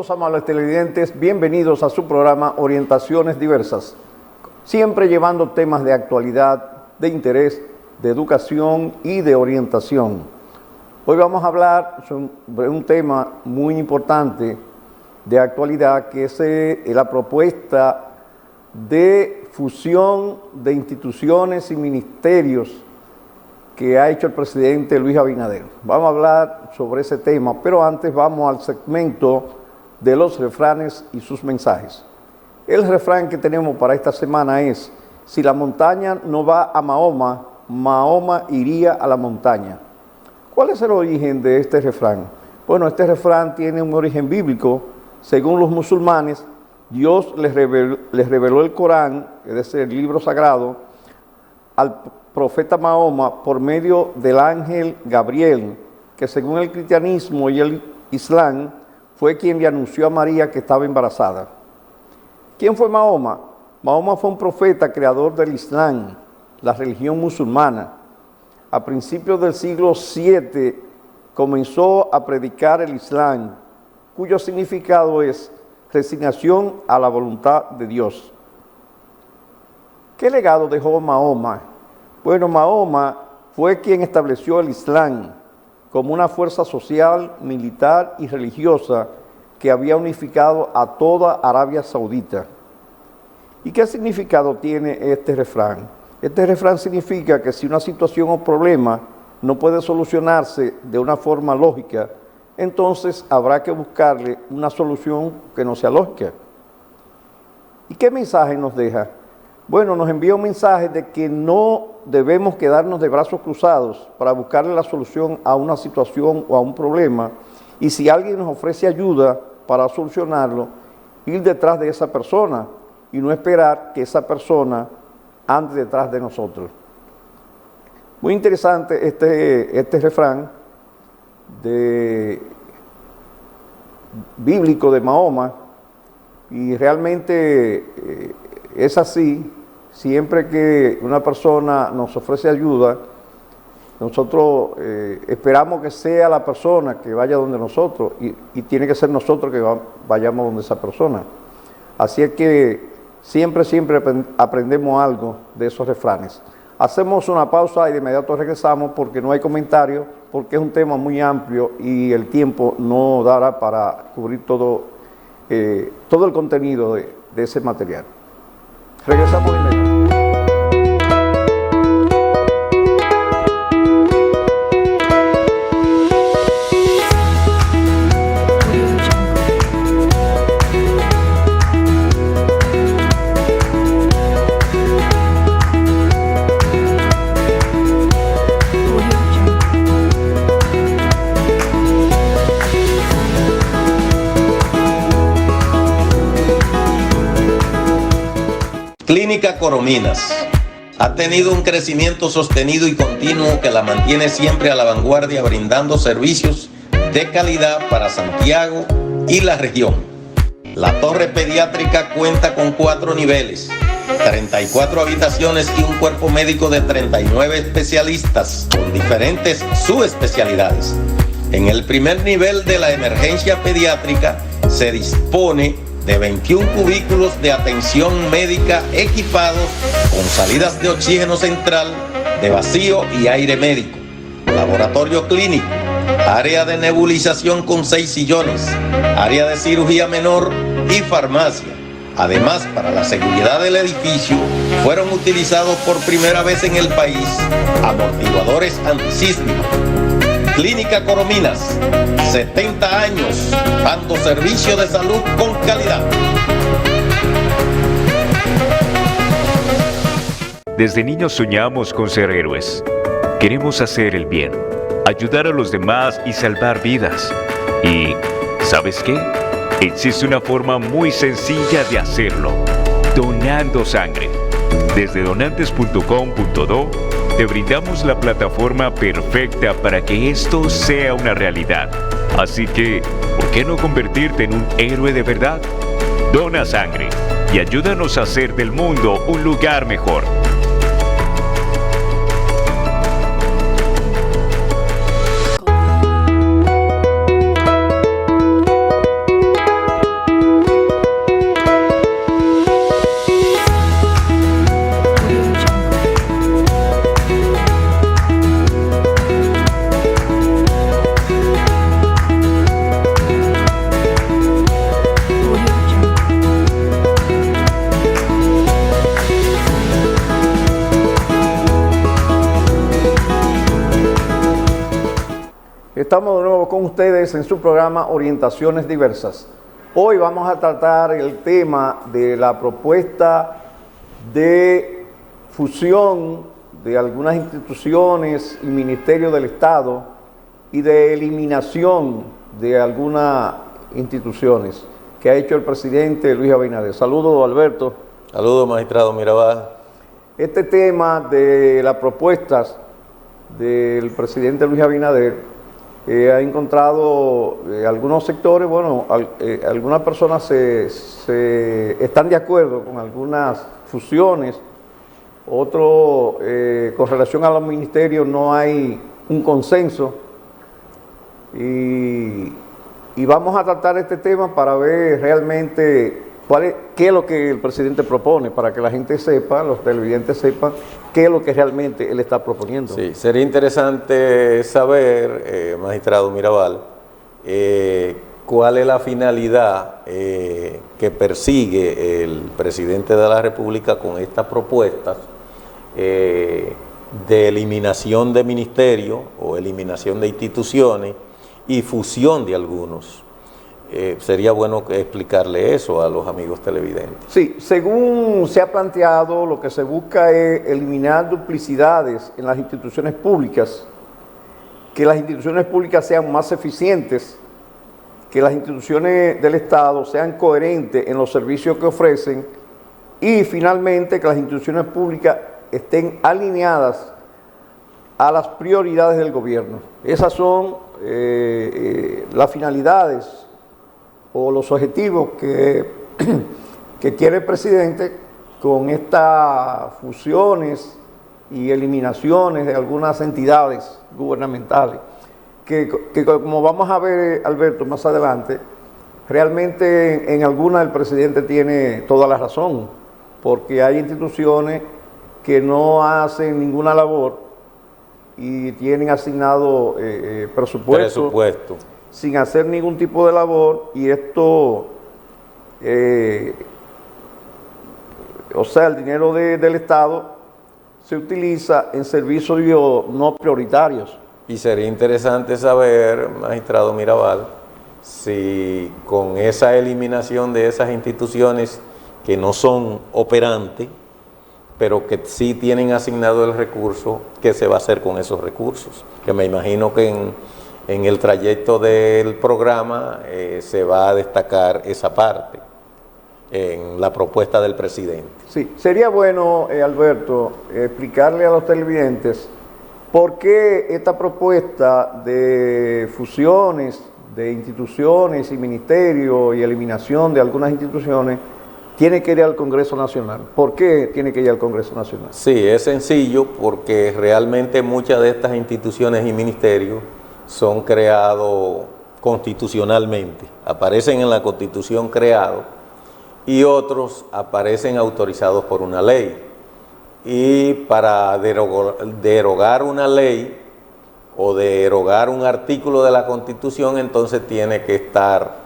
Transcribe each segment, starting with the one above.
Saludos, amables televidentes, bienvenidos a su programa Orientaciones Diversas, siempre llevando temas de actualidad, de interés, de educación y de orientación. Hoy vamos a hablar sobre un tema muy importante de actualidad, que es la propuesta de fusión de instituciones y ministerios que ha hecho el presidente Luis Abinader. Vamos a hablar sobre ese tema, pero antes vamos al segmento de los refranes y sus mensajes. El refrán que tenemos para esta semana es: si la montaña no va a Mahoma, Mahoma iría a la montaña. ¿Cuál es el origen de este refrán? Bueno, este refrán tiene un origen bíblico. Según los musulmanes, Dios les reveló el Corán, es decir, el libro sagrado, al profeta Mahoma por medio del ángel Gabriel, que según el cristianismo y el islam fue quien le anunció a María que estaba embarazada. ¿Quién fue Mahoma? Mahoma fue un profeta creador del islam, la religión musulmana. A principios del siglo VII comenzó a predicar el islam, cuyo significado es resignación a la voluntad de Dios. ¿Qué legado dejó Mahoma? Bueno, Mahoma fue quien estableció el Islam como una fuerza social, militar y religiosa que había unificado a toda Arabia Saudita. ¿Y qué significado tiene este refrán? Este refrán significa que si una situación o problema no puede solucionarse de una forma lógica, entonces habrá que buscarle una solución que no sea lógica. ¿Y qué mensaje nos deja? Bueno, nos envía un mensaje de que no debemos quedarnos de brazos cruzados para buscarle la solución a una situación o a un problema, y si alguien nos ofrece ayuda para solucionarlo, ir detrás de esa persona y no esperar que esa persona ande detrás de nosotros. Muy interesante este refrán bíblico de Mahoma, y realmente es así. Siempre que una persona nos ofrece ayuda, nosotros esperamos que sea la persona que vaya donde nosotros, y tiene que ser nosotros que vayamos donde esa persona. Así es que siempre aprendemos algo de esos refranes. Hacemos una pausa y de inmediato regresamos, porque no hay comentarios, porque es un tema muy amplio y el tiempo no dará para cubrir todo el contenido de ese material. Regresamos de inmediato. Clínica Corominas ha tenido un crecimiento sostenido y continuo que la mantiene siempre a la vanguardia, brindando servicios de calidad para Santiago y la región. La torre pediátrica cuenta con 4 niveles, 34 habitaciones y un cuerpo médico de 39 especialistas con diferentes subespecialidades. En el primer nivel de la emergencia pediátrica se dispone de 21 cubículos de atención médica equipados con salidas de oxígeno central, de vacío y aire médico, laboratorio clínico, área de nebulización con 6 sillones, área de cirugía menor y farmacia. Además, para la seguridad del edificio, fueron utilizados por primera vez en el país amortiguadores antisísmicos. Clínica Corominas, 70 años, dando servicio de salud con calidad. Desde niños soñamos con ser héroes. Queremos hacer el bien, ayudar a los demás y salvar vidas. Y, ¿sabes qué? Existe una forma muy sencilla de hacerlo: donando sangre. Desde donantes.com.do te brindamos la plataforma perfecta para que esto sea una realidad. Así que, ¿por qué no convertirte en un héroe de verdad? Dona sangre y ayúdanos a hacer del mundo un lugar mejor. Estamos de nuevo con ustedes en su programa Orientaciones Diversas. Hoy vamos a tratar el tema de la propuesta de fusión de algunas instituciones y ministerios del Estado y de eliminación de algunas instituciones que ha hecho el presidente Luis Abinader. Saludos, Alberto. Saludos, magistrado Mirabal. Este tema de las propuestas del presidente Luis Abinader ha encontrado algunos sectores, bueno, algunas personas se están de acuerdo con algunas fusiones, otros con relación a los ministerios no hay un consenso y vamos a tratar este tema para ver realmente qué es lo que el presidente propone, para que la gente sepa, los televidentes sepan qué es lo que realmente él está proponiendo. Sí, sería interesante saber, magistrado Mirabal, cuál es la finalidad que persigue el presidente de la República con estas propuestas de eliminación de ministerios o eliminación de instituciones y fusión de algunos. Sería bueno explicarle eso a los amigos televidentes. Sí, según se ha planteado, lo que se busca es eliminar duplicidades en las instituciones públicas, que las instituciones públicas sean más eficientes, que las instituciones del Estado sean coherentes en los servicios que ofrecen y finalmente que las instituciones públicas estén alineadas a las prioridades del gobierno. Esas son las finalidades o los objetivos que quiere el presidente con estas fusiones y eliminaciones de algunas entidades gubernamentales, que como vamos a ver, Alberto, más adelante, realmente en algunas el presidente tiene toda la razón, porque hay instituciones que no hacen ninguna labor y tienen asignado presupuesto sin hacer ningún tipo de labor, y esto, o sea, el dinero del Estado se utiliza en servicios no prioritarios. Y sería interesante saber, magistrado Mirabal, si con esa eliminación de esas instituciones que no son operantes, pero que sí tienen asignado el recurso, ¿qué se va a hacer con esos recursos? Que me imagino que en el trayecto del programa se va a destacar esa parte en la propuesta del presidente. Sí, sería bueno, Alberto, explicarle a los televidentes por qué esta propuesta de fusiones de instituciones y ministerios y eliminación de algunas instituciones tiene que ir al Congreso Nacional. ¿Por qué tiene que ir al Congreso Nacional? Sí, es sencillo porque realmente muchas de estas instituciones y ministerios son creados constitucionalmente, aparecen en la Constitución creados y otros aparecen autorizados por una ley. Y para derogar una ley o derogar un artículo de la Constitución, entonces tiene que estar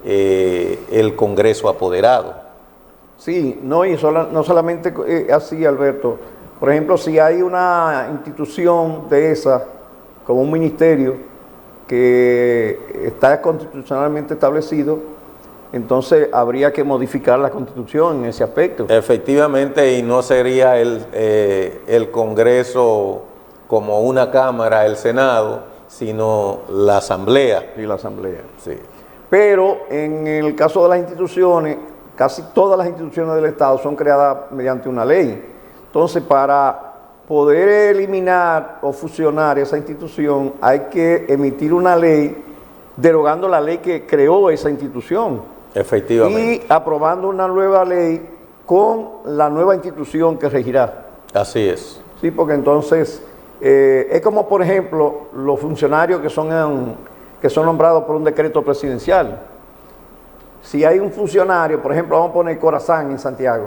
el Congreso apoderado. Sí, no solamente así, Alberto. Por ejemplo, si hay una institución de esa, como un ministerio, que está constitucionalmente establecido, entonces habría que modificar la Constitución en ese aspecto. Efectivamente, y no sería el Congreso como una Cámara, el Senado, sino la Asamblea. Y la Asamblea. Sí. Pero en el caso de las instituciones, casi todas las instituciones del Estado son creadas mediante una ley. Entonces, para poder eliminar o fusionar esa institución, hay que emitir una ley derogando la ley que creó esa institución. Efectivamente. Y aprobando una nueva ley con la nueva institución que regirá. Así es. Sí, porque entonces es como, por ejemplo, los funcionarios que son nombrados por un decreto presidencial. Si hay un funcionario, por ejemplo, vamos a poner Corazán en Santiago,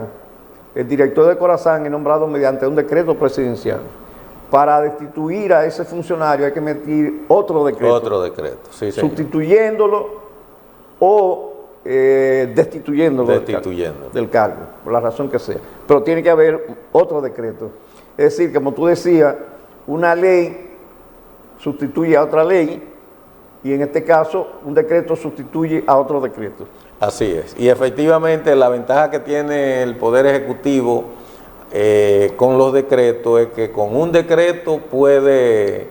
el director de Corazán es nombrado mediante un decreto presidencial. Para destituir a ese funcionario hay que emitir otro decreto. Otro decreto, sí, señor. Sustituyéndolo o destituyéndolo del cargo, por la razón que sea. Pero tiene que haber otro decreto. Es decir, como tú decías, una ley sustituye a otra ley y en este caso un decreto sustituye a otro decreto. Así es. Y efectivamente la ventaja que tiene el Poder Ejecutivo con los decretos es que con un decreto puede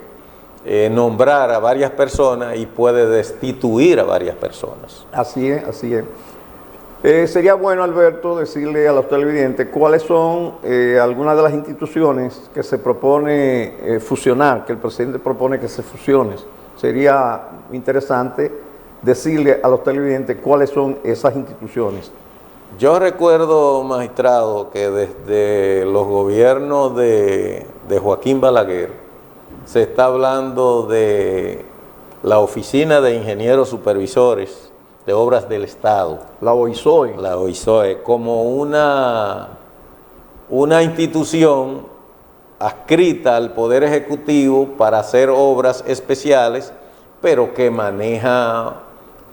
nombrar a varias personas y puede destituir a varias personas. Así es, así es. Sería bueno, Alberto, decirle a los televidentes cuáles son algunas de las instituciones que se propone fusionar, que el presidente propone que se fusionen. Sería interesante decirle a los televidentes cuáles son esas instituciones. Yo recuerdo, magistrado, que desde los gobiernos de Joaquín Balaguer se está hablando de la Oficina de Ingenieros Supervisores de Obras del Estado, la OISOE. La OISOE, como una institución adscrita al Poder Ejecutivo para hacer obras especiales, pero que maneja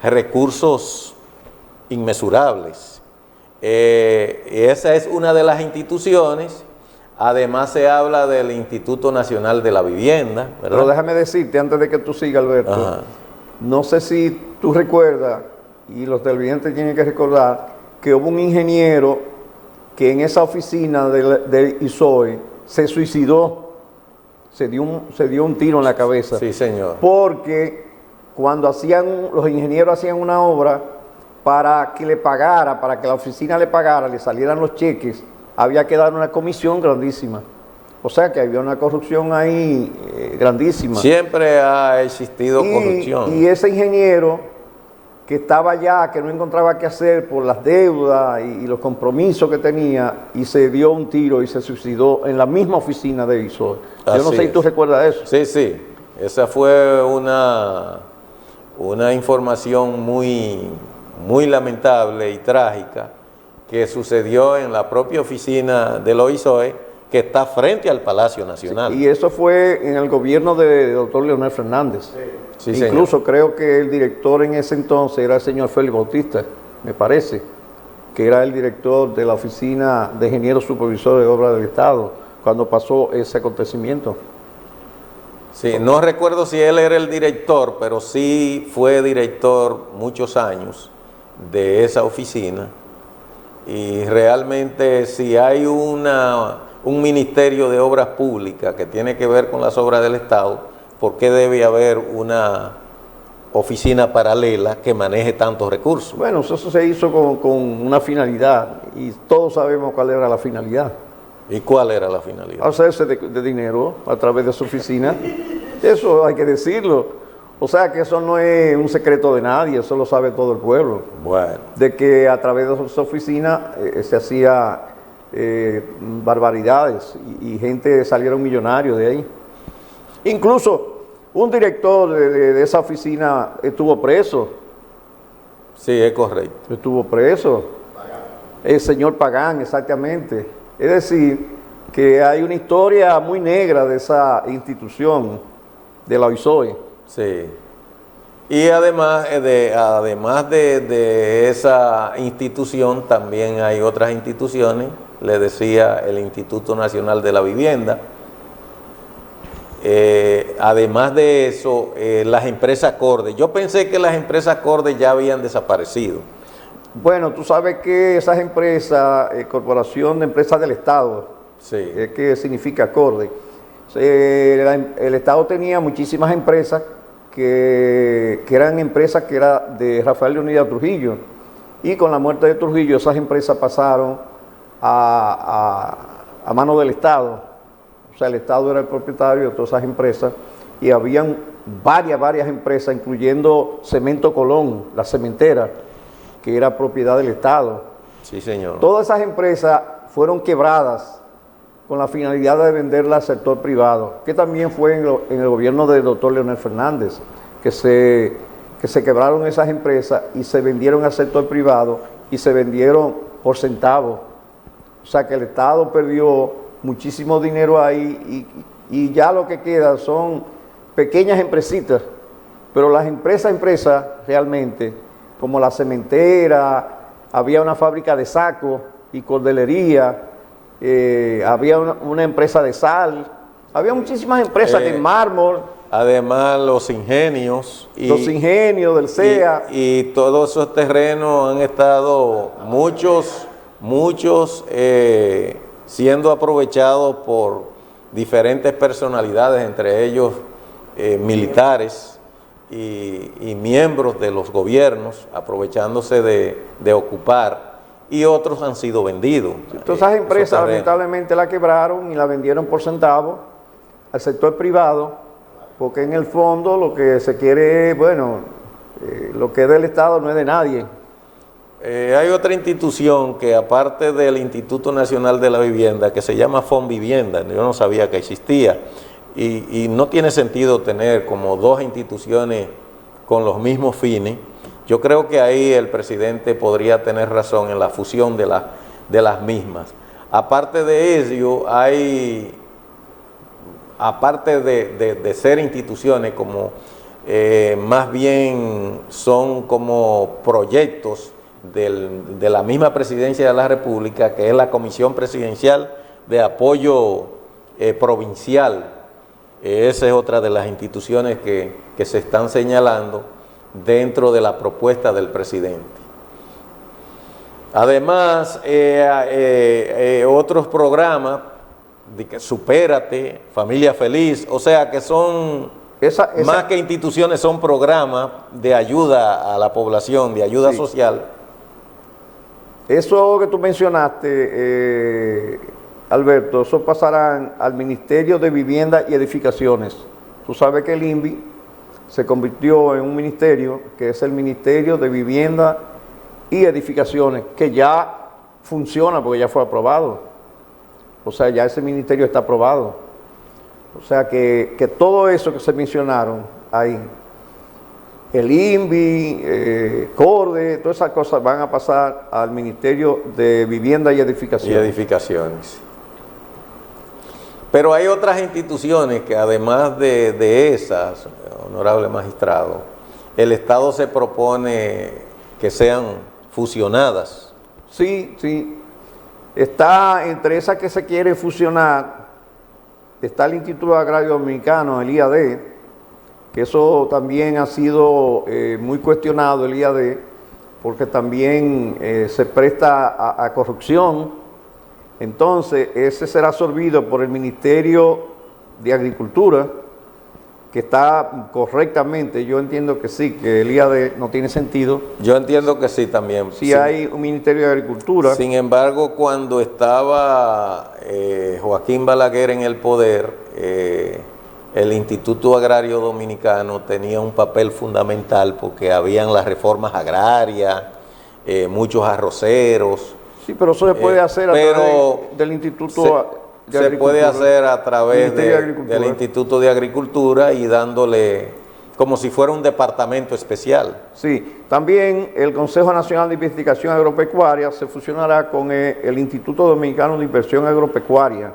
recursos inmesurables. Esa es una de las instituciones. Además se habla del Instituto Nacional de la Vivienda, ¿verdad? Pero déjame decirte, antes de que tú sigas, Alberto, Ajá. No sé si tú recuerdas, y los televidentes tienen que recordar, que hubo un ingeniero que en esa oficina del ISOE se suicidó, se dio un tiro en la cabeza. Sí, señor. Porque cuando los ingenieros hacían una obra, para que le pagara, para que la oficina le pagara, le salieran los cheques, había que dar una comisión grandísima. O sea que había una corrupción ahí grandísima. Siempre ha existido corrupción. Y ese ingeniero que estaba allá, que no encontraba qué hacer por las deudas y los compromisos que tenía, y se dio un tiro y se suicidó en la misma oficina de ISOE. Yo no sé si tú recuerdas eso. Sí, sí. Esa fue una información muy lamentable y trágica que sucedió en la propia oficina del OISOE, que está frente al Palacio Nacional. Sí, y eso fue en el gobierno de doctor Leonel Fernández. Sí, incluso señor. Creo que el director en ese entonces era el señor Félix Bautista, me parece, que era el director de la Oficina de Ingenieros Supervisores de Obras del Estado, cuando pasó ese acontecimiento. Sí, no recuerdo si él era el director, pero sí fue director muchos años de esa oficina. Y realmente si hay un ministerio de obras públicas que tiene que ver con las obras del Estado, ¿por qué debe haber una oficina paralela que maneje tantos recursos? Bueno, eso se hizo con una finalidad y todos sabemos cuál era la finalidad. ¿Y cuál era la finalidad? Hacerse de dinero a través de su oficina. Eso hay que decirlo. O sea que eso no es un secreto de nadie, eso lo sabe todo el pueblo. Bueno. De que a través de su oficina se hacía barbaridades y gente salieron millonarios de ahí. Incluso un director de esa oficina estuvo preso. Sí, es correcto. Estuvo preso. El señor Pagán, exactamente. Es decir, que hay una historia muy negra de esa institución, de la OISOE. Sí. Y además de esa institución, también hay otras instituciones, le decía el Instituto Nacional de la Vivienda. Además de eso, las empresas Cordes. Yo pensé que las empresas Cordes ya habían desaparecido. Bueno, tú sabes que esas empresas, Corporación de Empresas del Estado, Sí. ¿qué significa Corde? El Estado tenía muchísimas empresas que eran empresas que eran de Rafael Leonidas Trujillo, y con la muerte de Trujillo esas empresas pasaron a manos del Estado. O sea, el Estado era el propietario de todas esas empresas y habían varias empresas, incluyendo Cemento Colón, la cementera, que era propiedad del Estado. Sí, señor. Todas esas empresas fueron quebradas con la finalidad de venderla al sector privado, que también fue en el gobierno del doctor Leonel Fernández, que se quebraron esas empresas y se vendieron al sector privado y se vendieron por centavos. O sea que el Estado perdió muchísimo dinero ahí y ya lo que queda son pequeñas empresitas, pero las empresas realmente, como la cementera, había una fábrica de sacos y cordelería, había una empresa de sal, había muchísimas empresas de mármol. Además, los ingenios del CEA. Y todos esos terrenos han estado muchos siendo aprovechados por diferentes personalidades, entre ellos militares y miembros de los gobiernos, aprovechándose de ocupar, y otros han sido vendidos. Todas esas empresas lamentablemente la quebraron y la vendieron por centavos al sector privado, porque en el fondo lo que se quiere es, lo que es del Estado no es de nadie. Hay otra institución que, aparte del Instituto Nacional de la Vivienda, que se llama Fonvivienda, yo no sabía que existía, y no tiene sentido tener como dos instituciones con los mismos fines. Yo creo que ahí el presidente podría tener razón en la fusión de las mismas. Aparte de ello, aparte de ser instituciones como más bien son como proyectos de la misma Presidencia de la República, que es la Comisión Presidencial de Apoyo Provincial. Esa es otra de las instituciones que se están señalando dentro de la propuesta del presidente. Además, otros programas, Supérate, Familia Feliz, o sea que son, más que instituciones, son programas de ayuda a la población, de ayuda social. Eso que tú mencionaste, Alberto, eso pasará al Ministerio de Vivienda y Edificaciones. Tú sabes que el INVI se convirtió en un ministerio que es el Ministerio de Vivienda y Edificaciones, que ya funciona porque ya fue aprobado. O sea, ya ese ministerio está aprobado. O sea que todo eso que se mencionaron ahí, el INVI, CORDE, todas esas cosas van a pasar al Ministerio de Vivienda y Edificaciones. Pero hay otras instituciones que, además de esas, honorable magistrado, el Estado se propone que sean fusionadas. Sí. Está entre esas que se quiere fusionar, está el Instituto Agrario Dominicano, el IAD, que eso también ha sido muy cuestionado, el IAD, porque también se presta a corrupción. Entonces, ese será absorbido por el Ministerio de Agricultura, que está correctamente. Yo entiendo que sí, que el IAD no tiene sentido. Yo entiendo que sí también. Sí, hay un Ministerio de Agricultura. Sin embargo, cuando estaba Joaquín Balaguer en el poder, el Instituto Agrario Dominicano tenía un papel fundamental porque habían las reformas agrarias, muchos arroceros. Sí, pero eso se puede hacer a través del Instituto de Agricultura. Se puede hacer a través del Instituto de Agricultura y dándole como si fuera un departamento especial. Sí, también el Consejo Nacional de Investigación Agropecuaria se fusionará con el Instituto Dominicano de Inversión Agropecuaria.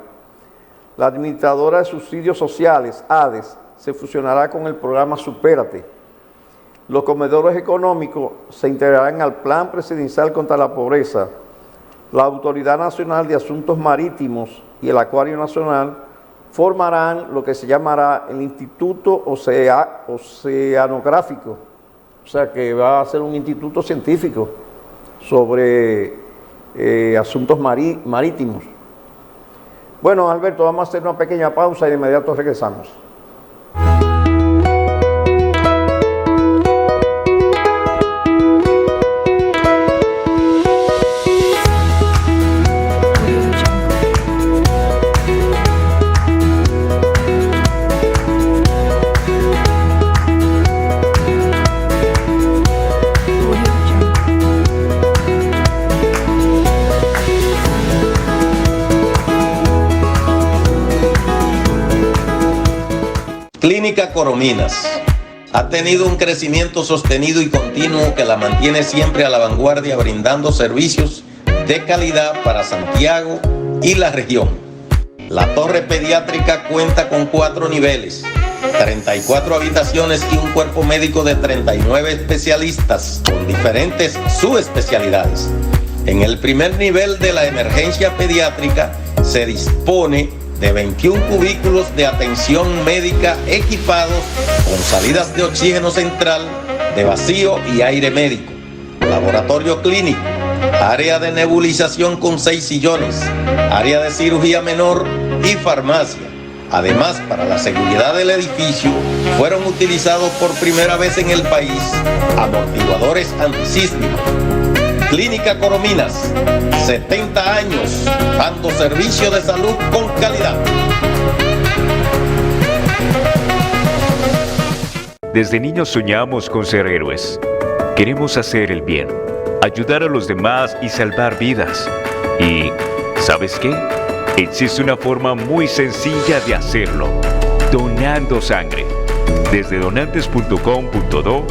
La Administradora de Subsidios Sociales, ADES, se fusionará con el programa Supérate. Los comedores económicos se integrarán al Plan Presidencial contra la Pobreza. La Autoridad Nacional de Asuntos Marítimos y el Acuario Nacional formarán lo que se llamará el Instituto Oceanográfico, o sea que va a ser un instituto científico sobre asuntos marítimos. Bueno, Alberto, vamos a hacer una pequeña pausa y de inmediato regresamos. Clínica Corominas ha tenido un crecimiento sostenido y continuo que la mantiene siempre a la vanguardia, brindando servicios de calidad para Santiago y la región. La torre pediátrica cuenta con 4 niveles, 34 habitaciones y un cuerpo médico de 39 especialistas con diferentes subespecialidades. En el primer nivel de la emergencia pediátrica se dispone de 21 cubículos de atención médica equipados con salidas de oxígeno central, de vacío y aire médico, laboratorio clínico, área de nebulización con 6 sillones, área de cirugía menor y farmacia. Además, para la seguridad del edificio, fueron utilizados por primera vez en el país amortiguadores antisísmicos. Clínica Corominas, 70 años, dando servicio de salud con calidad. Desde niños soñamos con ser héroes. Queremos hacer el bien, ayudar a los demás y salvar vidas. Y, ¿sabes qué? Existe una forma muy sencilla de hacerlo: donando sangre. Desde donantes.com.do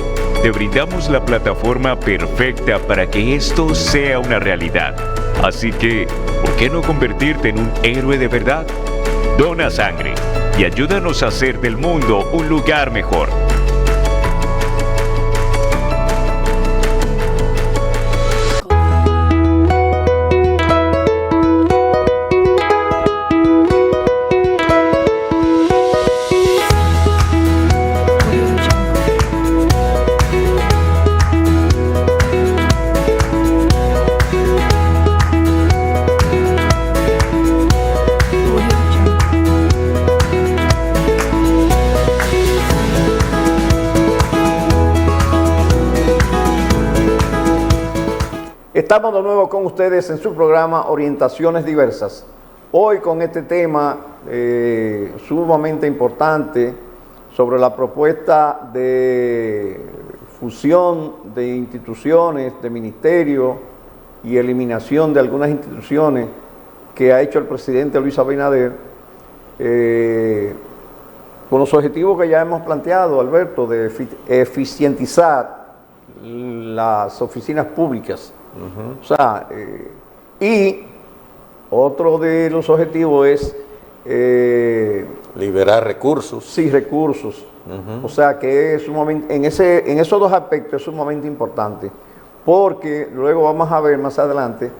te brindamos la plataforma perfecta para que esto sea una realidad. Así que, ¿por qué no convertirte en un héroe de verdad? Dona sangre y ayúdanos a hacer del mundo un lugar mejor. Estamos de nuevo con ustedes en su programa Orientaciones Diversas. Hoy con este tema sumamente importante sobre la propuesta de fusión de instituciones, de ministerios y eliminación de algunas instituciones que ha hecho el presidente Luis Abinader, con los objetivos que ya hemos planteado, Alberto, de eficientizar las oficinas públicas. O sea, y otro de los objetivos es liberar recursos. Sí, recursos. O sea que es sumamente, en esos dos aspectos es sumamente importante, porque luego vamos a ver más adelante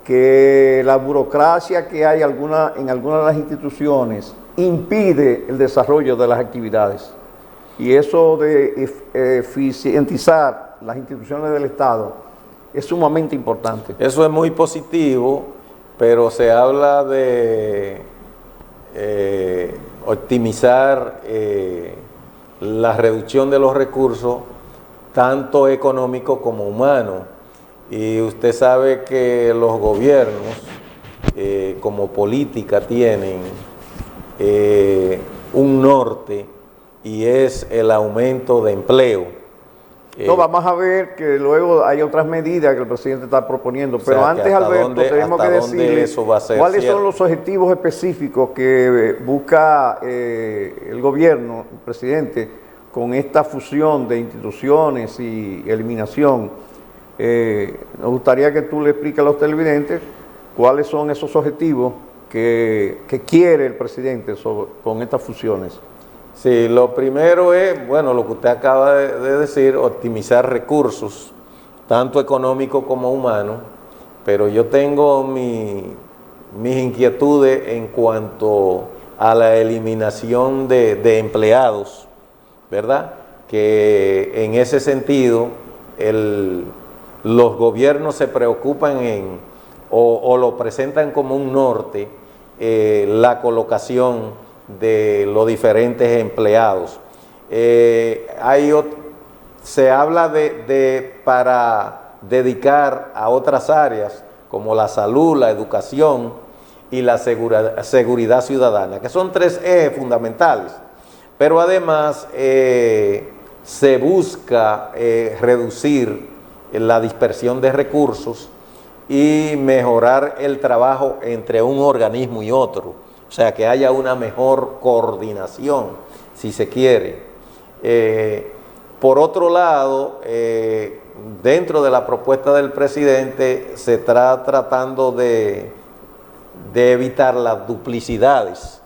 que la burocracia que hay en algunas de las instituciones impide el desarrollo de las actividades. Y eso de eficientizar las instituciones del Estado es sumamente importante. Eso es muy positivo, pero se habla de optimizar la reducción de los recursos, tanto económicos como humanos. Y usted sabe que los gobiernos, como política, tienen un norte, y es el aumento de empleo. No, vamos a ver que luego hay otras medidas que el presidente está proponiendo, pero antes, Alberto, tenemos que decirle cuáles son los objetivos específicos que busca el gobierno, el presidente, con esta fusión de instituciones y eliminación. Nos gustaría que tú le expliques a los televidentes cuáles son esos objetivos que quiere el presidente con estas fusiones. Sí, lo primero es, bueno, lo que usted acaba de decir, optimizar recursos, tanto económicos como humanos, pero yo tengo mis inquietudes en cuanto a la eliminación de empleados, ¿verdad? Que en ese sentido los gobiernos se preocupan o lo presentan como un norte, la colocación de los diferentes empleados. Se habla para dedicar a otras áreas como la salud, la educación y la seguridad ciudadana, que son 3 ejes fundamentales, pero además se busca reducir la dispersión de recursos y mejorar el trabajo entre un organismo y otro. O sea, que haya una mejor coordinación, si se quiere. Por otro lado, dentro de la propuesta del presidente se está tratando de evitar las duplicidades.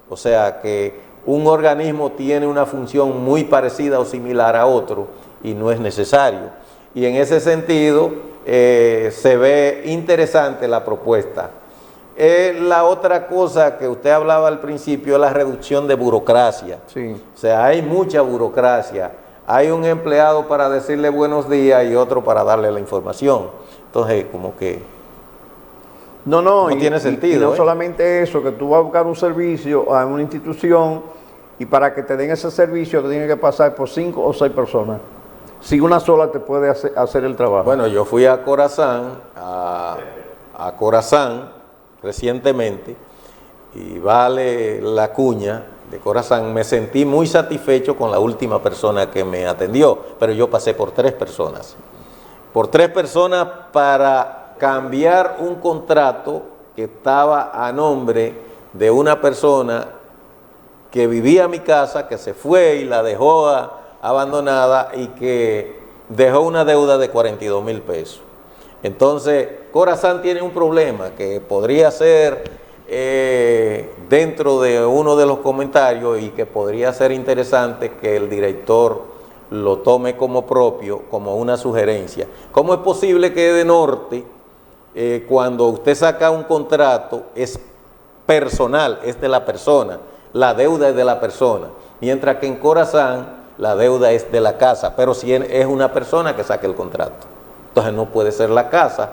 O sea, que un organismo tiene una función muy parecida o similar a otro y no es necesario. Y en ese sentido se ve interesante la propuesta. La otra cosa que usted hablaba al principio es la reducción de burocracia. Sí. O sea, hay mucha burocracia. Hay un empleado para decirle buenos días y otro para darle la información. Entonces, como que no tiene sentido. Y no solamente eso, que tú vas a buscar un servicio a una institución y para que te den ese servicio te tienen que pasar por 5 o 6 personas. Si una sola te puede hacer el trabajo. Bueno, yo fui a Corazán, a Corazán recientemente, y vale la cuña de Corazán, me sentí muy satisfecho con la última persona que me atendió, pero yo pasé por 3 personas. Por 3 personas para cambiar un contrato que estaba a nombre de una persona que vivía en mi casa, que se fue y la dejó abandonada y que dejó una deuda de 42,000 pesos. Entonces, Corazán tiene un problema que podría ser dentro de uno de los comentarios y que podría ser interesante que el director lo tome como propio, como una sugerencia. ¿Cómo es posible que de Norte, cuando usted saca un contrato, es personal, es de la persona, la deuda es de la persona, mientras que en Corazán la deuda es de la casa, pero si es una persona que saque el contrato, entonces no puede ser la casa?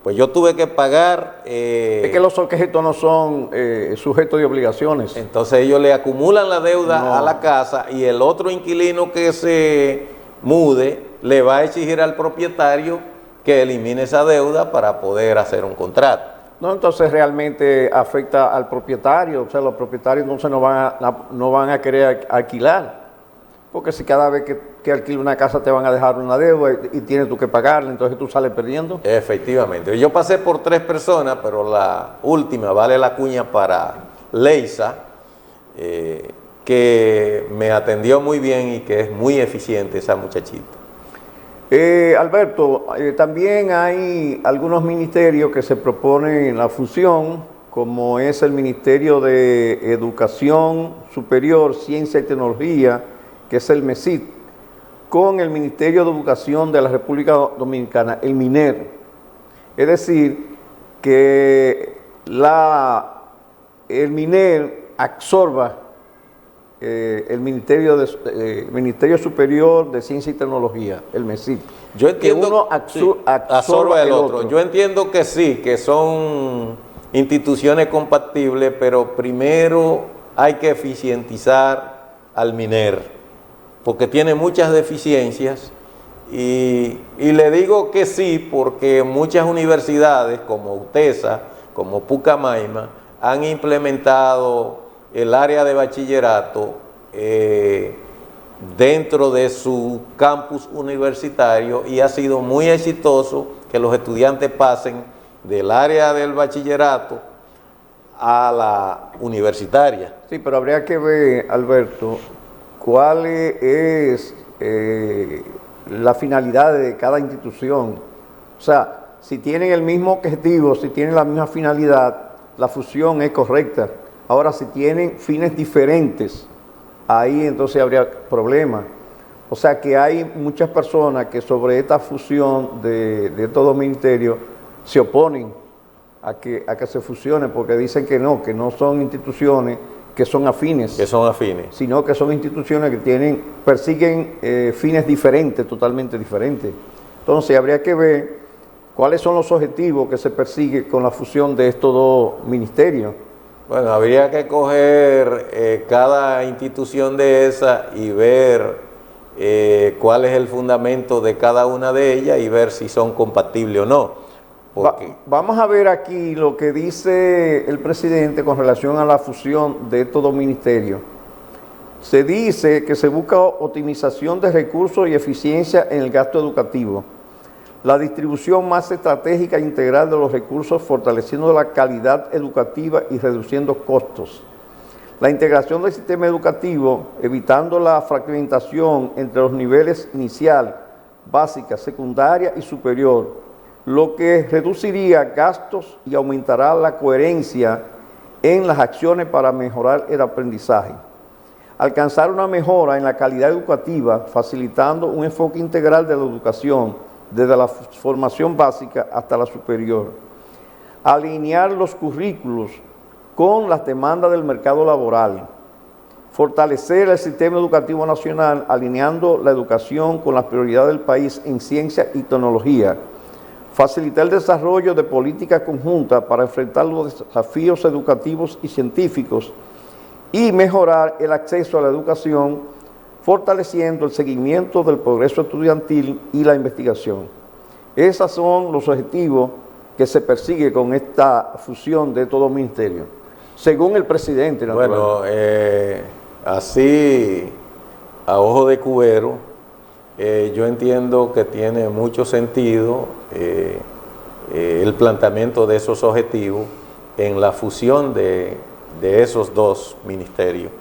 Pues yo tuve que pagar... es que los objetos no son sujetos de obligaciones. Entonces ellos le acumulan la deuda a la casa y el otro inquilino que se mude le va a exigir al propietario que elimine esa deuda para poder hacer un contrato. No, entonces realmente afecta al propietario, o sea, los propietarios entonces no van a querer alquilar, porque si cada vez que alquila una casa te van a dejar una deuda y tienes tú que pagarla, entonces tú sales perdiendo. Efectivamente, yo pasé por 3 personas, pero la última vale la cuña para Leisa, que me atendió muy bien y que es muy eficiente esa muchachita. Alberto, también hay algunos ministerios que se proponen la fusión, como es el Ministerio de Educación Superior, Ciencia y Tecnología, que es el MESIT, con el Ministerio de Educación de la República Dominicana, el MINER. Es decir, que el MINER absorba el Ministerio Superior de Ciencia y Tecnología, el MESIT. Yo entiendo que uno absorba el otro. Yo entiendo que sí, que son instituciones compatibles, pero primero hay que eficientizar al MINER, porque tiene muchas deficiencias, y le digo que sí porque muchas universidades como UTESA, como Pucamaima, han implementado el área de bachillerato dentro de su campus universitario y ha sido muy exitoso que los estudiantes pasen del área del bachillerato a la universitaria. Sí, pero habría que ver, Alberto, cuál es la finalidad de cada institución. O sea, si tienen el mismo objetivo, si tienen la misma finalidad, la fusión es correcta. Ahora, si tienen fines diferentes, ahí entonces habría problemas. O sea que hay muchas personas que sobre esta fusión de estos dos ministerios se oponen a que se fusionen, porque dicen que no son instituciones que son afines. Que son afines. Sino que son instituciones que persiguen fines diferentes, totalmente diferentes. Entonces habría que ver cuáles son los objetivos que se persiguen con la fusión de estos dos ministerios. Bueno, habría que coger cada institución de esa y ver cuál es el fundamento de cada una de ellas y ver si son compatibles o no. Vamos a ver aquí lo que dice el presidente con relación a la fusión de estos dos ministerios. Se dice que se busca optimización de recursos y eficiencia en el gasto educativo, la distribución más estratégica e integral de los recursos, fortaleciendo la calidad educativa y reduciendo costos. La integración del sistema educativo, evitando la fragmentación entre los niveles inicial, básica, secundaria y superior, lo que reduciría gastos y aumentará la coherencia en las acciones para mejorar el aprendizaje. Alcanzar una mejora en la calidad educativa, facilitando un enfoque integral de la educación, desde la formación básica hasta la superior. alinear los currículos con las demandas del mercado laboral, fortalecer el sistema educativo nacional alineando la educación con las prioridades del país en ciencia y tecnología, facilitar el desarrollo de políticas conjuntas para enfrentar los desafíos educativos y científicos y mejorar el acceso a la educación, fortaleciendo el seguimiento del progreso estudiantil y la investigación. Esos son los objetivos que se persigue con esta fusión de estos dos ministerios, según el presidente. Bueno, así, a ojo de cubero, yo entiendo que tiene mucho sentido el planteamiento de esos objetivos en la fusión de esos dos ministerios.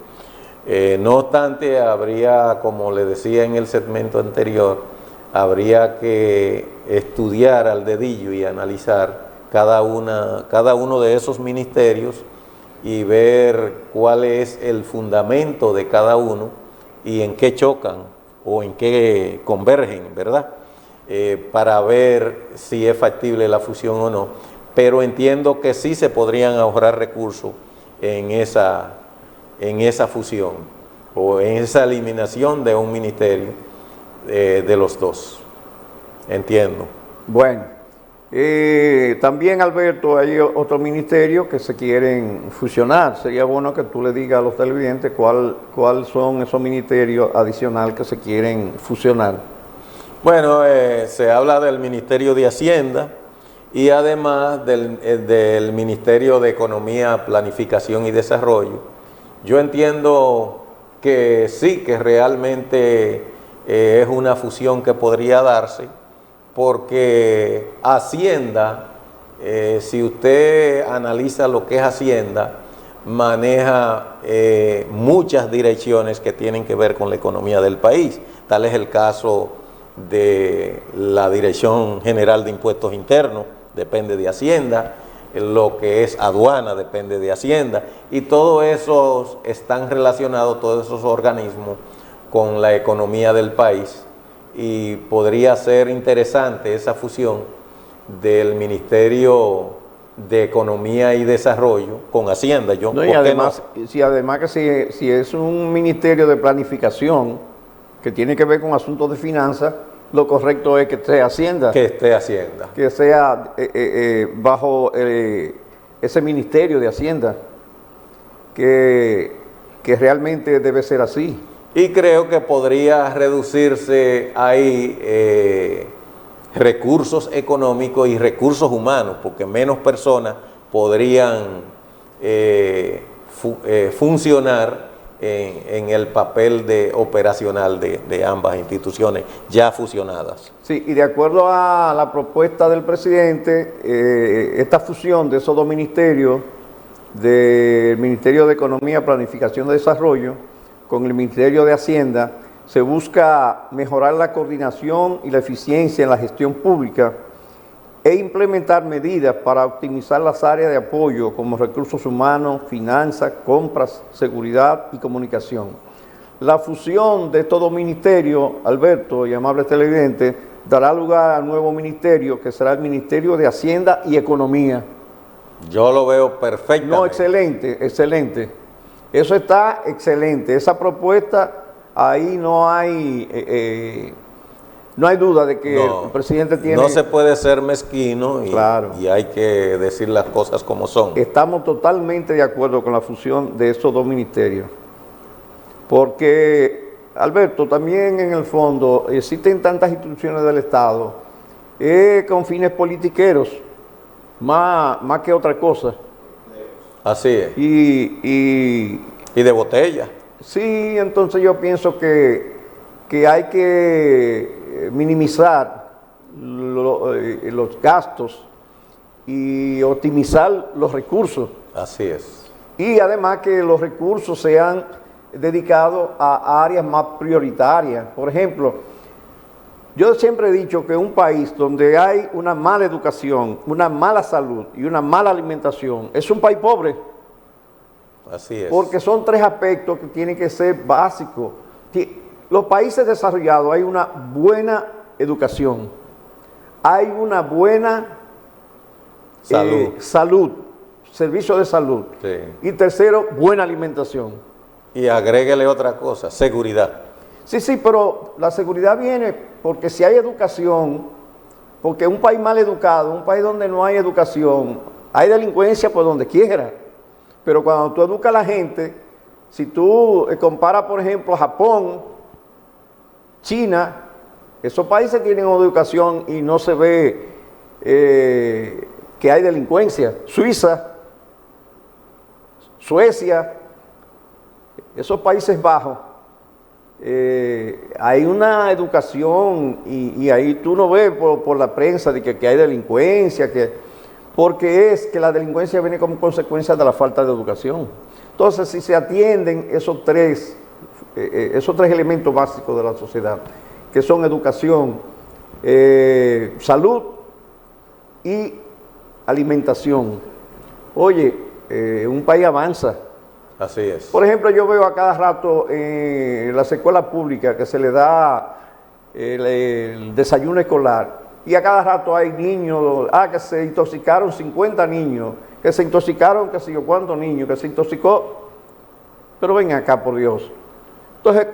No obstante, habría, como le decía en el segmento anterior, habría que estudiar al dedillo y analizar cada uno de esos ministerios y ver cuál es el fundamento de cada uno y en qué chocan o en qué convergen, ¿verdad? Para ver si es factible la fusión o no. Pero entiendo que sí se podrían ahorrar recursos en esa fusión o en esa eliminación de un ministerio de los dos. Entiendo. Bueno, también, Alberto, hay otros ministerios que se quieren fusionar. Sería bueno que tú le digas a los televidentes cuál son esos ministerios adicionales que se quieren fusionar. Bueno, se habla del Ministerio de Hacienda y además del Ministerio de Economía, Planificación y Desarrollo. Yo entiendo que sí, que realmente es una fusión que podría darse, porque Hacienda, si usted analiza lo que es Hacienda, maneja muchas direcciones que tienen que ver con la economía del país. Tal es el caso de la Dirección General de Impuestos Internos, depende de Hacienda, lo que es aduana depende de Hacienda, y todos esos están relacionados, todos esos organismos, con la economía del país, y podría ser interesante esa fusión del Ministerio de Economía y Desarrollo con Hacienda. No, y además, si es un ministerio de planificación que tiene que ver con asuntos de finanzas, lo correcto es que esté Hacienda. Que esté Hacienda. Que sea bajo ese ministerio de Hacienda, que realmente debe ser así. Y creo que podría reducirse ahí recursos económicos y recursos humanos, porque menos personas podrían funcionar en el papel operacional de ambas instituciones ya fusionadas. Sí, y de acuerdo a la propuesta del presidente, esta fusión de esos dos ministerios, del Ministerio de Economía, Planificación y Desarrollo, con el Ministerio de Hacienda, se busca mejorar la coordinación y la eficiencia en la gestión pública e implementar medidas para optimizar las áreas de apoyo como recursos humanos, finanzas, compras, seguridad y comunicación. La fusión de estos dos ministerios, Alberto y amables televidentes, dará lugar al nuevo ministerio que será el Ministerio de Hacienda y Economía. Yo lo veo perfectamente. No, excelente, excelente. Eso está excelente. Esa propuesta, ahí no hay duda de que el presidente tiene... No se puede ser mezquino claro, y hay que decir las cosas como son. Estamos totalmente de acuerdo con la fusión de estos dos ministerios. Porque, Alberto, también en el fondo existen tantas instituciones del Estado con fines politiqueros, más que otra cosa. Así es. Y de botella. Sí, entonces yo pienso que hay que minimizar los gastos y optimizar los recursos. Así es. Y además que los recursos sean dedicados a áreas más prioritarias. Por ejemplo, yo siempre he dicho que un país donde hay una mala educación, una mala salud y una mala alimentación, es un país pobre. Así es. Porque son tres aspectos que tienen que ser básicos. Los países desarrollados hay una buena educación, hay una buena salud, servicio de salud. Sí. Y tercero, buena alimentación. Y agréguele otra cosa, seguridad. Sí, pero la seguridad viene porque si hay educación, porque un país mal educado, un país donde no hay educación, hay delincuencia por donde quiera. Pero cuando tú educas a la gente, si tú comparas, por ejemplo, Japón, China, esos países tienen educación y no se ve que hay delincuencia. Suiza, Suecia, esos Países Bajos, hay una educación y ahí tú no ves por la prensa de que hay delincuencia, porque es que la delincuencia viene como consecuencia de la falta de educación. Entonces, si se atienden esos tres elementos básicos de la sociedad, que son educación, salud y alimentación, oye, un país avanza. Así es. Por ejemplo, yo veo a cada rato en las escuelas públicas que se le da el desayuno escolar y a cada rato hay niños, que se intoxicaron 50 niños, que se intoxicaron qué sé yo cuántos niños, que se intoxicó. Pero ven acá, por Dios. Entonces,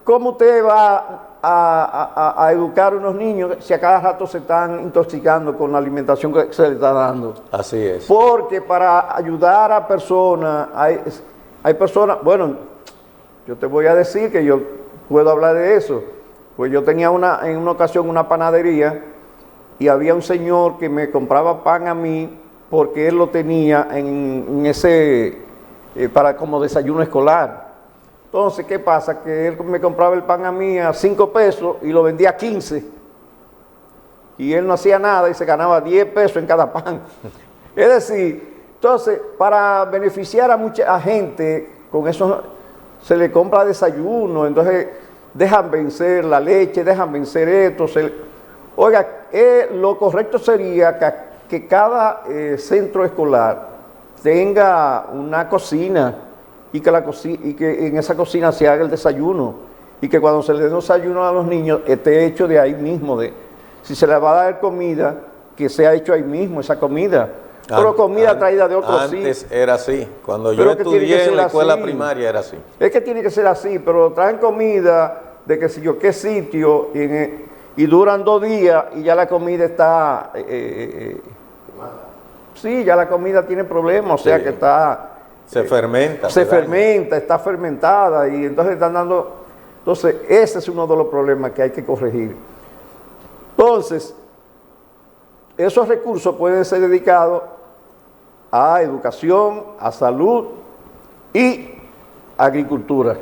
¿cómo usted va a educar a unos niños si a cada rato se están intoxicando con la alimentación que se les está dando? Así es. Porque para ayudar a personas, hay personas, bueno, yo te voy a decir que yo puedo hablar de eso, pues yo tenía en una ocasión una panadería y había un señor que me compraba pan a mí porque él lo tenía en ese, para como desayuno escolar. Entonces, ¿qué pasa? Que él me compraba el pan a mí a 5 pesos y lo vendía a 15. Y él no hacía nada y se ganaba 10 pesos en cada pan. Es decir, entonces, para beneficiar a mucha gente, con eso se le compra desayuno, entonces dejan vencer la leche, dejan vencer esto. Oiga, lo correcto sería que cada centro escolar tenga una cocina y que en esa cocina se haga el desayuno y que cuando se le dé desayuno a los niños esté hecho de ahí mismo. Si se le va a dar comida, que sea hecho ahí mismo esa comida. Pero comida traída de otros sitios. Antes era así. Cuando yo estudié en la escuela primaria era así. Es que tiene que ser así, pero traen comida de que si yo qué sitio y duran 2 días y ya la comida está... sí, ya la comida tiene problemas, o sea que está... Se fermenta. Se fermenta, está fermentada y entonces están dando... Entonces, ese es uno de los problemas que hay que corregir. Entonces, esos recursos pueden ser dedicados a educación, a salud y agricultura.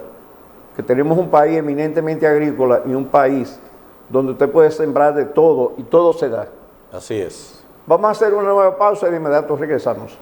Que tenemos un país eminentemente agrícola y un país donde usted puede sembrar de todo y todo se da. Así es. Vamos a hacer una nueva pausa y de inmediato regresamos.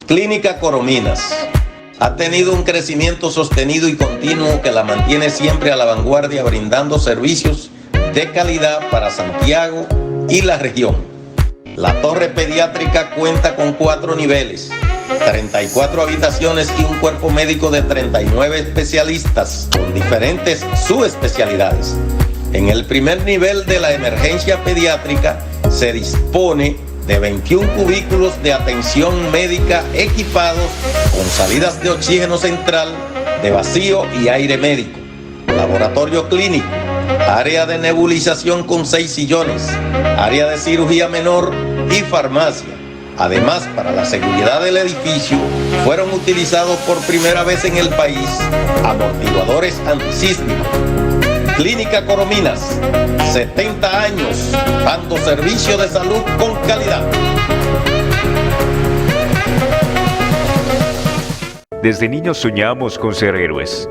Clínica Corominas ha tenido un crecimiento sostenido y continuo que la mantiene siempre a la vanguardia, brindando servicios de calidad para Santiago y la región. La torre pediátrica cuenta con 4 niveles, 34 habitaciones y un cuerpo médico de 39 especialistas con diferentes subespecialidades. En el primer nivel de la emergencia pediátrica se dispone de 21 cubículos de atención médica equipados con salidas de oxígeno central, de vacío y aire médico, laboratorio clínico, área de nebulización con 6 sillones, área de cirugía menor y farmacia. Además, para la seguridad del edificio, fueron utilizados por primera vez en el país amortiguadores antisísmicos. Clínica Corominas, 70 años, dando servicio de salud con calidad. Desde niños soñamos con ser héroes.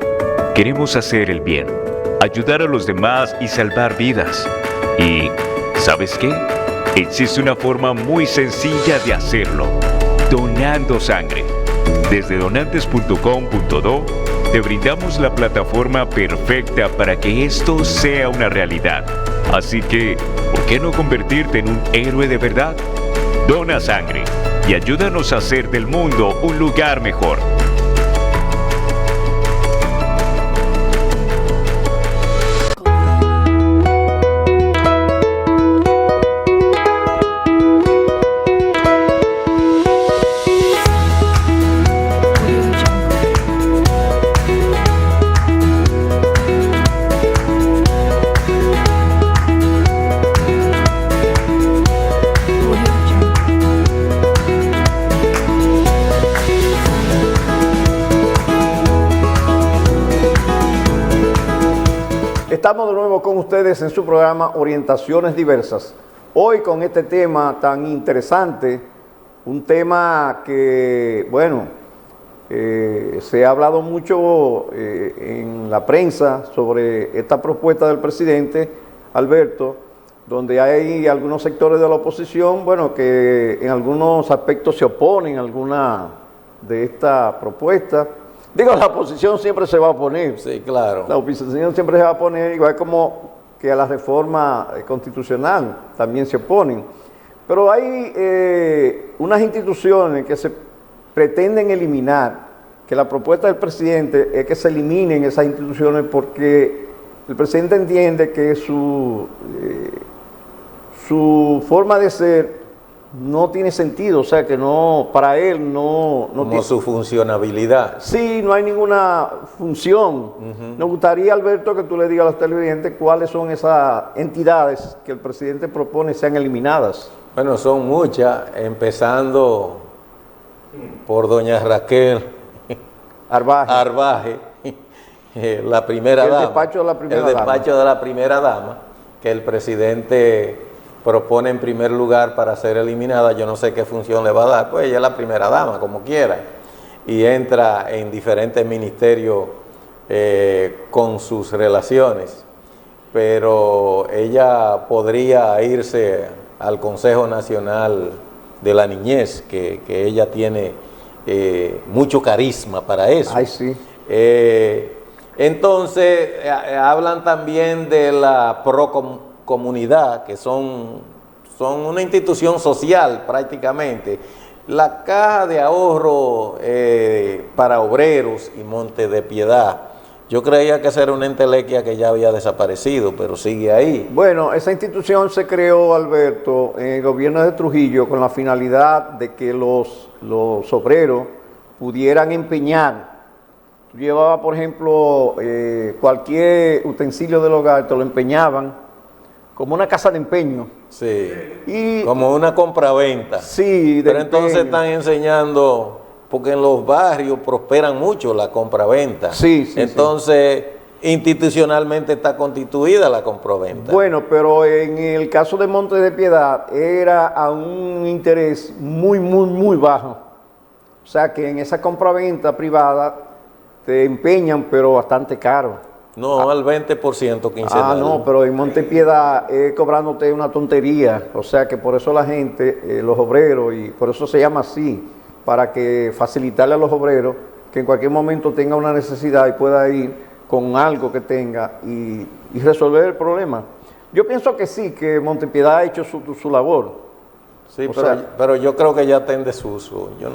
Queremos hacer el bien, ayudar a los demás y salvar vidas. Y, ¿sabes qué? Existe una forma muy sencilla de hacerlo, donando sangre. Desde donantes.com.do te brindamos la plataforma perfecta para que esto sea una realidad. Así que, ¿por qué no convertirte en un héroe de verdad? Dona sangre y ayúdanos a hacer del mundo un lugar mejor. Estamos de nuevo con ustedes en su programa Orientaciones Diversas. Hoy con este tema tan interesante, un tema que, bueno, se ha hablado mucho en la prensa sobre esta propuesta del presidente Alberto, donde hay algunos sectores de la oposición, bueno, que en algunos aspectos se oponen a alguna de esta propuesta. Digo, la oposición siempre se va a oponer. Sí, claro. La oposición siempre se va a oponer, igual como que a la reforma constitucional también se oponen. Pero hay unas instituciones que se pretenden eliminar, que la propuesta del presidente es que se eliminen esas instituciones porque el presidente entiende que su forma de ser no tiene sentido, o sea que no, para él no Como tiene su funcionabilidad. Sí, no hay ninguna función. Nos gustaría, Alberto, que tú le digas a los televidentes cuáles son esas entidades que el presidente propone sean eliminadas. Bueno, son muchas, empezando por doña Raquel Arbaje, la primera dama. El despacho de la primera El despacho de la primera dama, que el presidente propone en primer lugar para ser eliminada. Yo no sé qué función le va a dar, pues ella es la primera dama, como quiera, y entra en diferentes ministerios con sus relaciones, pero ella podría irse al Consejo Nacional de la Niñez, que ella tiene mucho carisma para eso. Ay, sí. Entonces, hablan también de la Procomunidad, que son una institución social prácticamente. La Caja de Ahorro para Obreros y Monte de Piedad. Yo creía que esa era una entelequia que ya había desaparecido, pero sigue ahí. Bueno, esa institución se creó, Alberto, en el gobierno de Trujillo con la finalidad de que los obreros pudieran empeñar. Tú llevabas, por ejemplo, cualquier utensilio del hogar, te lo empeñaban como una casa de empeño. Sí, Y, como una compraventa. sí, de Pero entonces empeño. están enseñando, porque en los barrios prosperan mucho la compraventa. Sí, sí, entonces, institucionalmente está constituida la compraventa. Bueno, pero en el caso de Monte de Piedad era a un interés muy bajo. O sea que en esa compraventa privada te empeñan, pero bastante caro. No, al 20% quincenal. No, pero en Montepiedad cobrándote una tontería, o sea que por eso la gente, los obreros, y por eso se llama así, para que facilitarle a los obreros que en cualquier momento tenga una necesidad y pueda ir con algo que tenga y resolver el problema. Yo pienso que sí, que Montepiedad ha hecho su labor. Sí, pero yo creo que ya está en desuso. Yo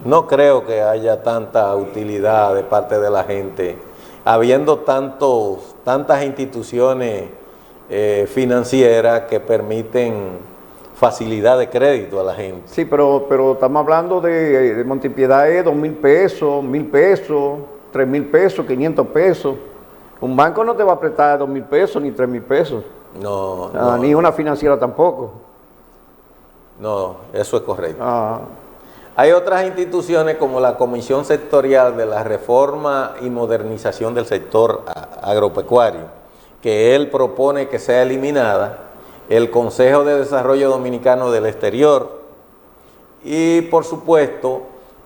no creo que haya tanta utilidad de parte de la gente, habiendo tantas instituciones financieras que permiten facilidad de crédito a la gente. Sí, pero estamos hablando de Montepiedad es 2,000 pesos, 1,000 pesos, 3,000 pesos, 500 pesos. Un banco no te va a prestar 2,000 pesos ni 3,000 pesos. No. Ni una financiera tampoco. No, eso es correcto. Ah. Hay otras instituciones como la Comisión Sectorial de la Reforma y Modernización del Sector Agropecuario, que él propone que sea eliminada, el Consejo de Desarrollo Dominicano del Exterior y, por supuesto,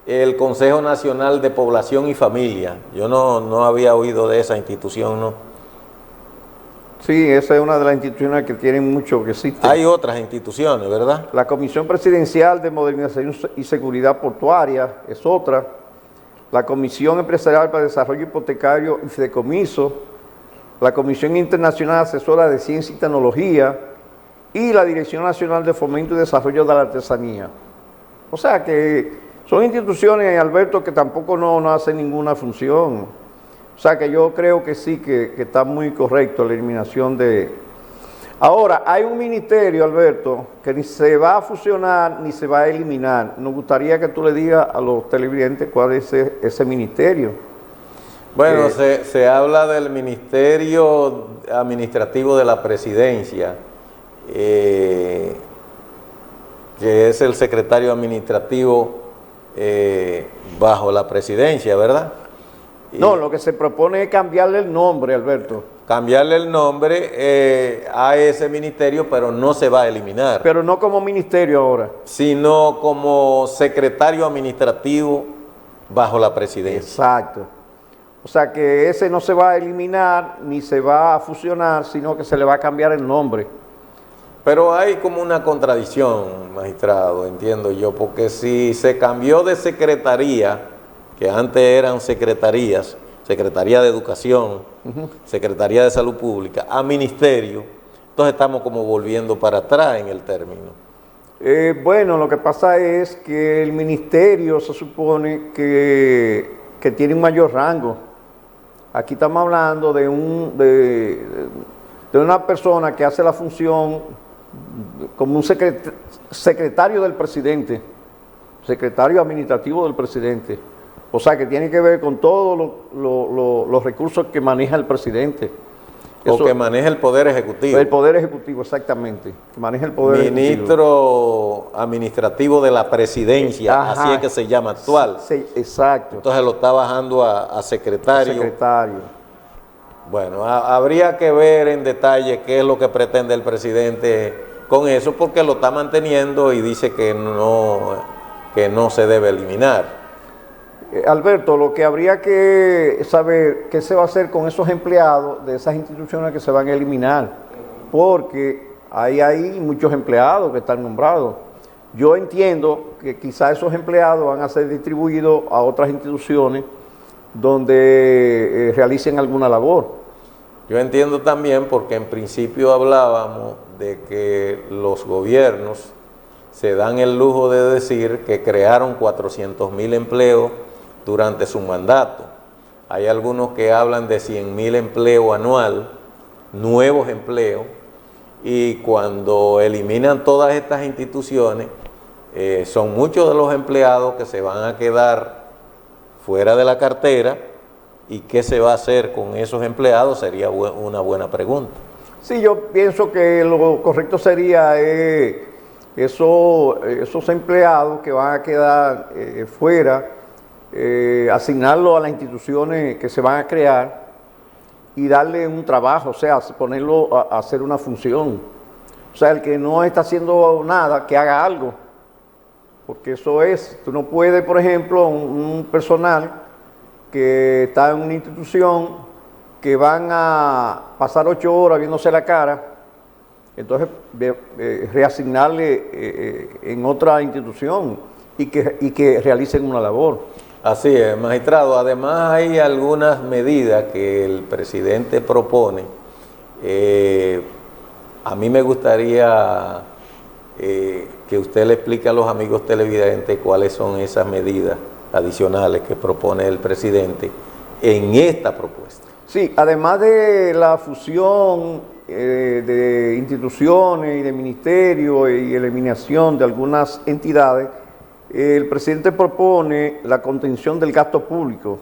el Consejo Nacional de Población y Familia. Yo no había oído de esa institución, ¿no? Sí, esa es una de las instituciones que tienen mucho que existen. Hay otras instituciones, ¿verdad? La Comisión Presidencial de Modernización y Seguridad Portuaria es otra. La Comisión Empresarial para el Desarrollo Hipotecario y Fideicomiso. La Comisión Internacional Asesora de Ciencia y Tecnología. Y la Dirección Nacional de Fomento y Desarrollo de la Artesanía. O sea que son instituciones, Alberto, que tampoco no hacen ninguna función. O sea que yo creo que sí, que está muy correcto la eliminación de... Ahora, hay un ministerio, Alberto, que ni se va a fusionar ni se va a eliminar. Nos gustaría que tú le digas a los televidentes cuál es ese ministerio. Bueno, se habla del Ministerio Administrativo de la Presidencia, que es el secretario administrativo bajo la presidencia, ¿verdad? No, lo que se propone es cambiarle el nombre, Alberto. Cambiarle el nombre a ese ministerio, pero no se va a eliminar. Pero no como ministerio ahora. Sino como secretario administrativo bajo la presidencia. Exacto. O sea que ese no se va a eliminar ni se va a fusionar, sino que se le va a cambiar el nombre. Pero hay como una contradicción, magistrado, entiendo yo, porque si se cambió de secretaría, que antes eran secretarías, Secretaría de Educación, Secretaría de Salud Pública, a ministerio, entonces estamos como volviendo para atrás en el término. Bueno, lo que pasa es que el ministerio se supone que tiene un mayor rango. Aquí estamos hablando de una persona que hace la función como un secretario del presidente, secretario administrativo del presidente. O sea, que tiene que ver con todos los recursos que maneja el presidente. O que maneja el Poder Ejecutivo. El Poder Ejecutivo, exactamente. Que maneja el Poder Ejecutivo. Ministro Administrativo de la Presidencia, ajá, así es que se llama actual. Sí, exacto. Entonces lo está bajando a secretario. Secretario. Bueno, habría que ver en detalle qué es lo que pretende el presidente con eso, porque lo está manteniendo y dice que no se debe eliminar. Alberto, lo que habría que saber qué se va a hacer con esos empleados de esas instituciones que se van a eliminar, porque hay muchos empleados que están nombrados. Yo entiendo que quizás esos empleados van a ser distribuidos a otras instituciones donde realicen alguna labor. Yo entiendo también, porque en principio hablábamos de que los gobiernos se dan el lujo de decir que crearon 400,000 empleos durante su mandato. Hay algunos que hablan de 100,000 empleos anual, nuevos empleos, y cuando eliminan todas estas instituciones, son muchos de los empleados que se van a quedar fuera de la cartera. ¿Y qué se va a hacer con esos empleados? Sería una buena pregunta. Sí, yo pienso que lo correcto sería esos empleados que van a quedar fuera, asignarlo a las instituciones que se van a crear y darle un trabajo, o sea, ponerlo a hacer una función. O sea, el que no está haciendo nada, que haga algo. Porque eso es, tú no puedes, por ejemplo, un personal que está en una institución que van a pasar 8 horas viéndose la cara, entonces reasignarle en otra institución y que realicen una labor. Así es, magistrado. Además hay algunas medidas que el presidente propone. A mí me gustaría que usted le explique a los amigos televidentes cuáles son esas medidas adicionales que propone el presidente en esta propuesta. Sí, además de la fusión de instituciones y de ministerios y eliminación de algunas entidades, el presidente propone la contención del gasto público,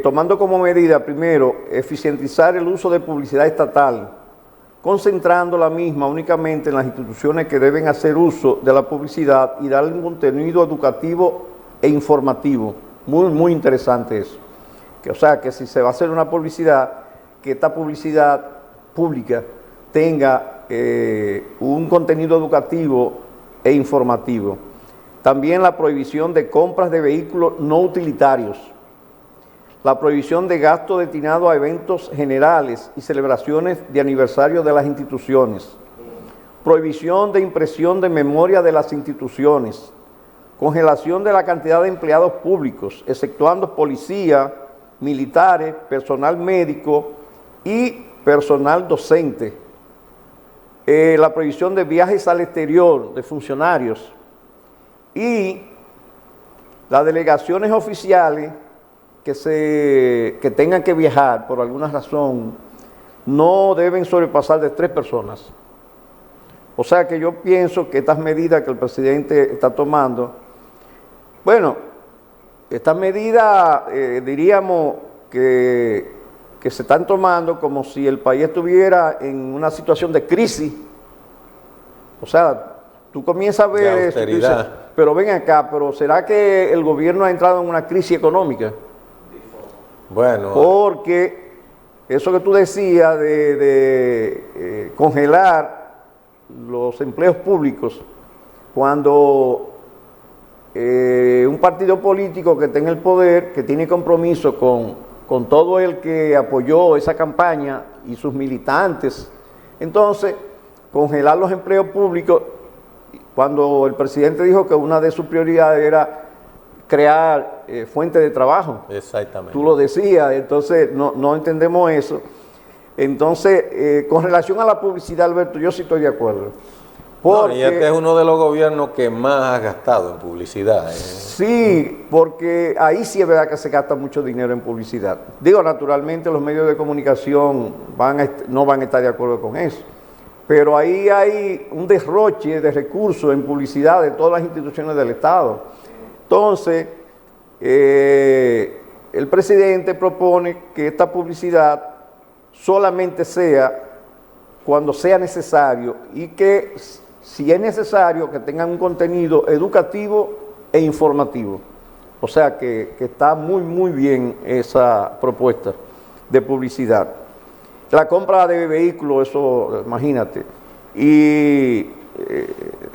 tomando como medida, primero, eficientizar el uso de publicidad estatal, concentrando la misma únicamente en las instituciones que deben hacer uso de la publicidad y darle un contenido educativo e informativo. Muy, muy interesante eso. O sea, que si se va a hacer una publicidad, que esta publicidad pública tenga un contenido educativo e informativo. También la prohibición de compras de vehículos no utilitarios. la prohibición de gasto destinado a eventos generales y celebraciones de aniversario de las instituciones, prohibición de impresión de memoria de las instituciones, congelación de la cantidad de empleados públicos, exceptuando policía, militares, personal médico y personal docente, la prohibición de viajes al exterior de funcionarios y las delegaciones oficiales que tengan que viajar por alguna razón no deben sobrepasar de 3 personas. O sea que yo pienso que estas medidas que el presidente está tomando, bueno, estas medidas diríamos que se están tomando como si el país estuviera en una situación de crisis. O sea, tú comienzas a ver eso, dices, pero ven acá, pero ¿será que el gobierno ha entrado en una crisis económica? Bueno. Porque eso que tú decías de congelar los empleos públicos, cuando un partido político que tenga el poder, que tiene compromiso con todo el que apoyó esa campaña y sus militantes, entonces congelar los empleos públicos, cuando el presidente dijo que una de sus prioridades era crear fuentes de trabajo. Exactamente. Tú lo decías, entonces no entendemos eso. Entonces, con relación a la publicidad, Alberto, yo sí estoy de acuerdo. Porque, y este es uno de los gobiernos que más ha gastado en publicidad. Sí, porque ahí sí es verdad que se gasta mucho dinero en publicidad. Digo, naturalmente los medios de comunicación no van a estar de acuerdo con eso. Pero ahí hay un derroche de recursos en publicidad de todas las instituciones del Estado. Entonces, el presidente propone que esta publicidad solamente sea cuando sea necesario y que, si es necesario, que tengan un contenido educativo e informativo. O sea que está muy bien esa propuesta de publicidad. La compra de vehículos, eso, imagínate. Y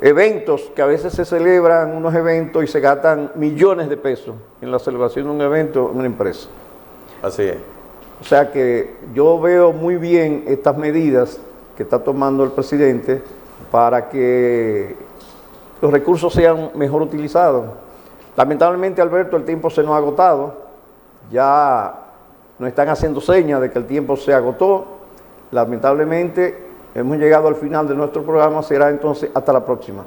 eventos, que a veces se celebran unos eventos y se gastan millones de pesos en la celebración de un evento en una empresa. Así es. O sea que yo veo muy bien estas medidas que está tomando el presidente para que los recursos sean mejor utilizados. Lamentablemente, Alberto, el tiempo se nos ha agotado. Ya nos están haciendo señas de que el tiempo se agotó. Lamentablemente, hemos llegado al final de nuestro programa. Será entonces hasta la próxima.